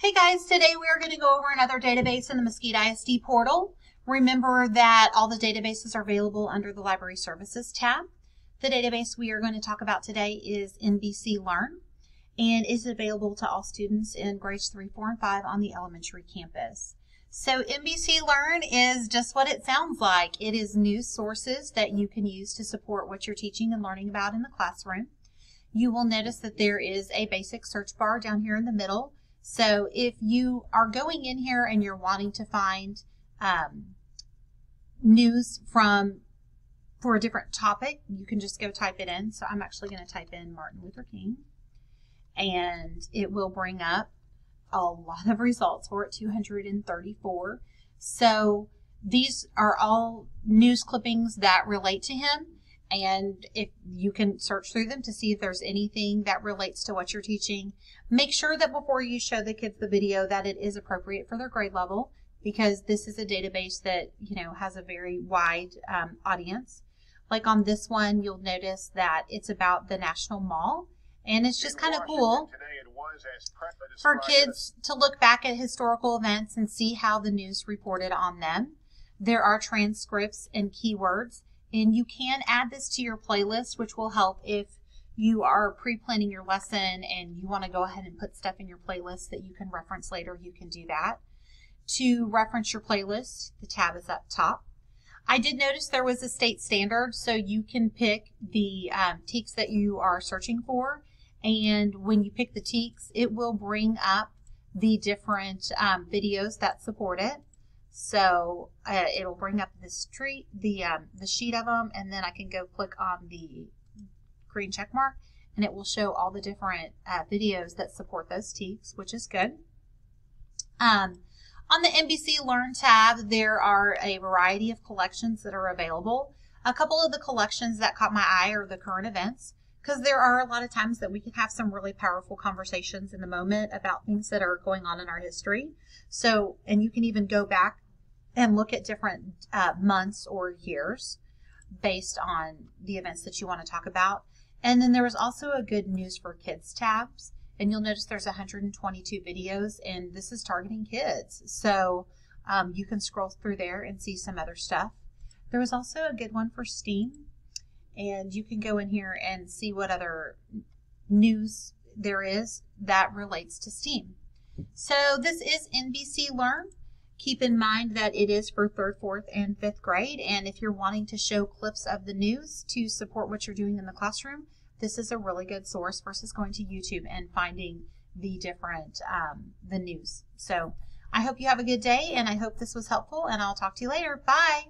Hey guys, today we are going to go over another database in the Mesquite ISD portal. Remember that all the databases are available under the Library Services tab. The database we are going to talk about today is NBC Learn and is available to all students in grades 3, 4, and 5 on the elementary campus. So NBC Learn is just what it sounds like. It is news sources that you can use to support what you're teaching and learning about in the classroom. You will notice that there is a basic search bar down here in the middle. So if you are going in here and you're wanting to find news for a different topic, you can just go type it in. So I'm actually going to type in Martin Luther King, and it will bring up a lot of results for it, 234. So these are all news clippings that relate to him. And if you can search through them to see if there's anything that relates to what you're teaching. Make sure that before you show the kids the video that it is appropriate for their grade level, because this is a database that, has a very wide audience. Like on this one, you'll notice that it's about the National Mall, and it's just kind of cool for kids to look back at historical events and see how the news reported on them. There are transcripts and keywords. And you can add this to your playlist, which will help if you are pre-planning your lesson and you want to go ahead and put stuff in your playlist that you can reference later. You can do that. To reference your playlist, the tab is up top. I did notice there was a state standard, so you can pick the TEKS that you are searching for. And when you pick the TEKS, it will bring up the different videos that support it. So it'll bring up this tree, the sheet of them, and then I can go click on the green check mark, and it will show all the different videos that support those TEKS, which is good. On the NBC Learn tab, there are a variety of collections that are available. A couple of the collections that caught my eye are the current events, because there are a lot of times that we can have some really powerful conversations in the moment about things that are going on in our history. So, and you can even go back and look at different months or years based on the events that you want to talk about. And then there was also a good news for kids tabs, and you'll notice there's 122 videos, and this is targeting kids. So you can scroll through there and see some other stuff. There was also a good one for STEAM, and you can go in here and see what other news there is that relates to STEAM. So this is NBC Learn. Keep in mind that it is for 3rd, 4th, and 5th grade, and if you're wanting to show clips of the news to support what you're doing in the classroom, this is a really good source versus going to YouTube and finding the different, the news. So I hope you have a good day, and I hope this was helpful, and I'll talk to you later. Bye!